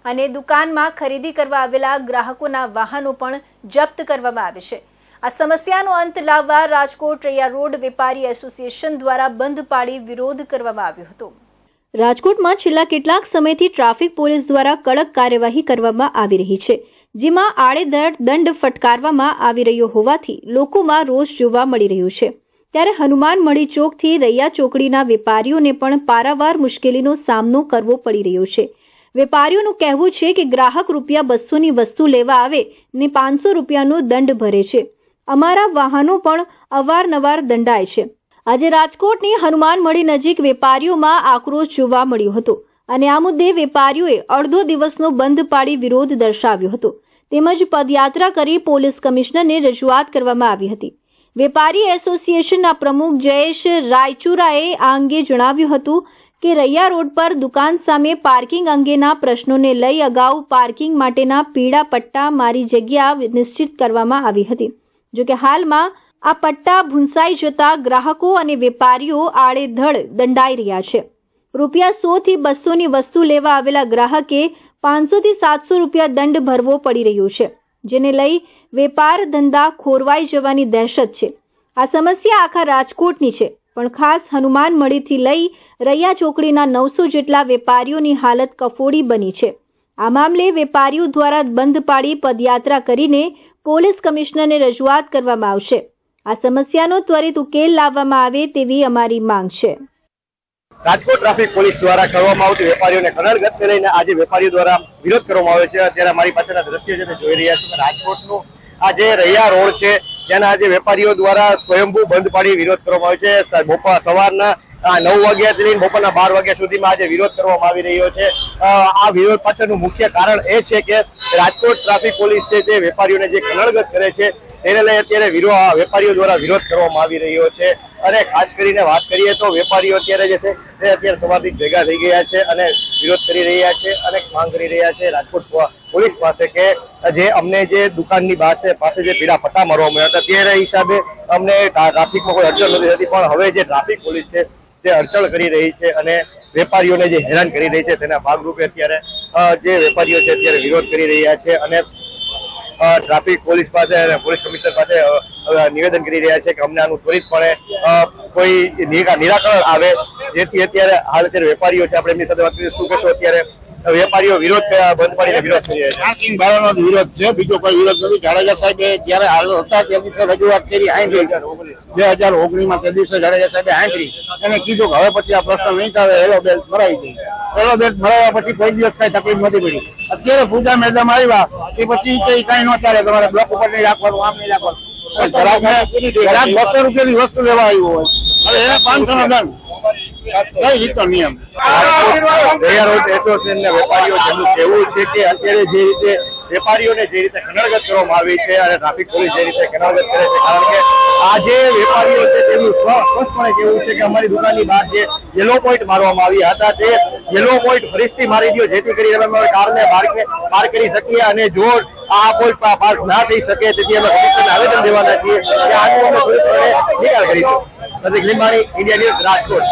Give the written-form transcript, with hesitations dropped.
અને દુકાનમાં ખરીદી કરવા આવેલા ગ્રાહકોના વાહનો પણ જપ્ત કરવામાં આવે છે। આ સમસ્યાનો અંત લાવવા રાજકોટ રૈયા રોડ વેપારી એસોસિએશન દ્વારા બંધ પાડી વિરોધ કરવામાં આવ્યો હતો। રાજકોટમાં છેલ્લા કેટલાક સમયથી ટ્રાફિક પોલીસ દ્વારા કડક કાર્યવાહી કરવામાં આવી રહી છે, જેમાં આડેધડ દંડ ફટકારવામાં આવી રહ્યો હોવાથી લોકોમાં રોષ જોવા મળી રહ્યો છે। ત્યારે હનુમાન મળી ચોકથી રૈયા ચોકડીના વેપારીઓને પણ પારાવાર મુશ્કેલીનો સામનો કરવો પડી રહ્યો છે। વેપારીઓનું કહેવું છે કે ગ્રાહક ₹200ની વસ્તુ લેવા આવે ને ₹500નો દંડ ભરે છે। અમારા વાહનો પણ અવારનવાર દંડાય છે। આજે રાજકોટની હનુમાન મળી નજીક વેપારીઓમાં આક્રોશ જોવા મળ્યો હતો અને આ મુદ્દે વેપારીઓએ અડધો દિવસનો બંધ પાડી વિરોધ દર્શાવ્યો હતો, તેમજ પદયાત્રા કરી પોલીસ કમિશનરને રજૂઆત કરવામાં આવી હતી। વેપારી એસોસિએશનના પ્રમુખ જયેશ રાયચુરાએ આ અંગે જણાવ્યું હતું કે રૈયા રોડ પર દુકાન સામે પાર્કિંગ અંગેના પ્રશ્નોને લઈ અગાઉ પાર્કિંગ માટેના પીળા પટ્ટા મારી જગ્યા નિશ્ચિત કરવામાં આવી હતી। જોકે હાલમાં આ પટ્ટા ભૂંસાઈ જતા ગ્રાહકો અને વેપારીઓ આડેધડ દંડાઈ રહ્યા છે। ₹100 થી 200ની વસ્તુ લેવા આવેલા ગ્રાહકે ₹500 થી ₹700 દંડ ભરવો પડી રહ્યો છે, જેને લઈ વેપાર ધંધા ખોરવાઈ જવાની દહેશત છે। આ સમસ્યા આખા રાજકોટની છે, પણ ખાસ હનુમાન મળીથી લઈ રૈયા ચોકડીના 900 જેટલા વેપારીઓની હાલત કફોડી બની છે। આ મામલે વેપારીઓ દ્વારા બંધ પાડી પદયાત્રા કરીને પોલીસ કમિશનરને રજૂઆત કરવામાં આવશે। આ સમસ્યાનો ત્વરિત ઉકેલ લાવવામાં આવે તેવી અમારી માંગ છે। રાજકોટ ટ્રાફિક પોલીસ દ્વારા કરવામાં આવતી વેપારીઓને કનડગત લઈને આજે વેપારીઓ દ્વારા વિરોધ કરવામાં આવે છે। અત્યારે અમારી પાસેના દ્રશ્ય છે તે જોઈ રહ્યા છે કે રાજકોટનું આ જે રૈયા રોડ છે તેના આજે વેપારીઓ દ્વારા સ્વયંભૂ બંધ પાડી વિરોધ કરવામાં આવે છે। સવારના 9 વાગ્યાથી લઈને બપોરના 12 વાગ્યા સુધીમાં આજે વિરોધ કરવામાં આવી રહ્યો છે। આ વિરોધ પાછળનું મુખ્ય કારણ એ છે કે રાજકોટ ટ્રાફિક પોલીસ છે તે વેપારીઓને જે કનડગત કરે છે તેને લઈ અત્યારે વેપારીઓ દ્વારા વિરોધ કરવામાં આવી રહ્યો છે। અને ખાસ કરીને વાત કરીએ તો વેપારીઓ અત્યારે જે છે તે અત્યારે સવારથી ભેગા થઈ ગયા છે અને વિરોધ કરી રહ્યા છે અને માંગ કરી રહ્યા છે રાજકોટ પોલીસ પાસે કે જે અમને જે દુકાનની પાસે જે પીળા પટ્ટા મારવામાં આવ્યા હતા તે હિસાબે અમને ટ્રાફિકમાં કોઈ અડચણ નથી થતી, પણ હવે જે ટ્રાફિક પોલીસ છે તે અડચણ કરી રહી છે અને વેપારીઓને જે હેરાન કરી રહી છે તેના ભાગરૂપે અત્યારે જે વેપારીઓ છે અત્યારે વિરોધ કરી રહ્યા છે અને ટ્રાફિક પોલીસ પાસે અને પોલીસ કમિશનર પાસે નિવેદન કરી રહ્યા છે કે અમને આનું ત્વરિતપણે કોઈ નિરાકરણ આવે, જેથી અત્યારે હાલ અત્યારે વેપારીઓ છે, આપણે એમની સાથે વાત કરીએ। શું કહેશો? અત્યારે વેપારીઓ વિરોધ બંધ પાડીને વિરોધ કરી રહ્યા છે। પાર્કિંગ ભાડાનો વિરોધ છે, બીજો કોઈ વિરોધ નથી। જાડેજા સાહેબે જયારે હાલ હતા તે દિવસે રજૂઆત કરી 2019માં તે દિવસે જાડેજા સાહેબે આંતરી એને કીધું કે હવે પછી આ પ્રશ્ન નહીં થાય, હેલો બેલ ભરાઈ ગઈ। હેલો બેલ ભરાયા પછી કોઈ દિવસ કઈ તકલીફ નથી પડી। અત્યારે પૂજા મેડમ આવ્યા એ પછી કઈ ન ચાલે, તમારે બ્લોક ઉપર નહીં રાખવાનું, આમ નહીં રાખવાનું। ગ્રાહક ₹200ની વસ્તુ લેવા આવ્યું હોય, હવે એને 500નો દંડ, કઈ રીતનો નિયમ? રૈયા રોડ એસોસિએશનના વેપારીઓ જેનું કહેવું છે કે અત્યારે જે રીતે વેપારીઓને જે રીતે કનડગત કરવામાં આવી છે અને ટ્રાફિક પોલીસ જે રીતે કનડગત કરે છે, કારણ કે આ જે વેપારીઓ છે તેનું સ્પષ્ટપણે કહેવું છે કે અમારી દુકાનની બહાર જે યલો પોઈન્ટ મારવામાં આવ્યા હતા તે યલો પોઈન્ટ ફરીથી મારી દો, જેથી કરી અમે કારને પાર કરી શકીએ અને જો આ પોઈન્ટ પાર્ક ના થઈ શકે તેથી અમે કમિશનરને આવેદન દેવાના છીએ કે આનું અમે નિકાલ કરીશું। પ્રતિક લીંબાણી, ઇન્ડિયા ન્યૂઝ, રાજકોટ।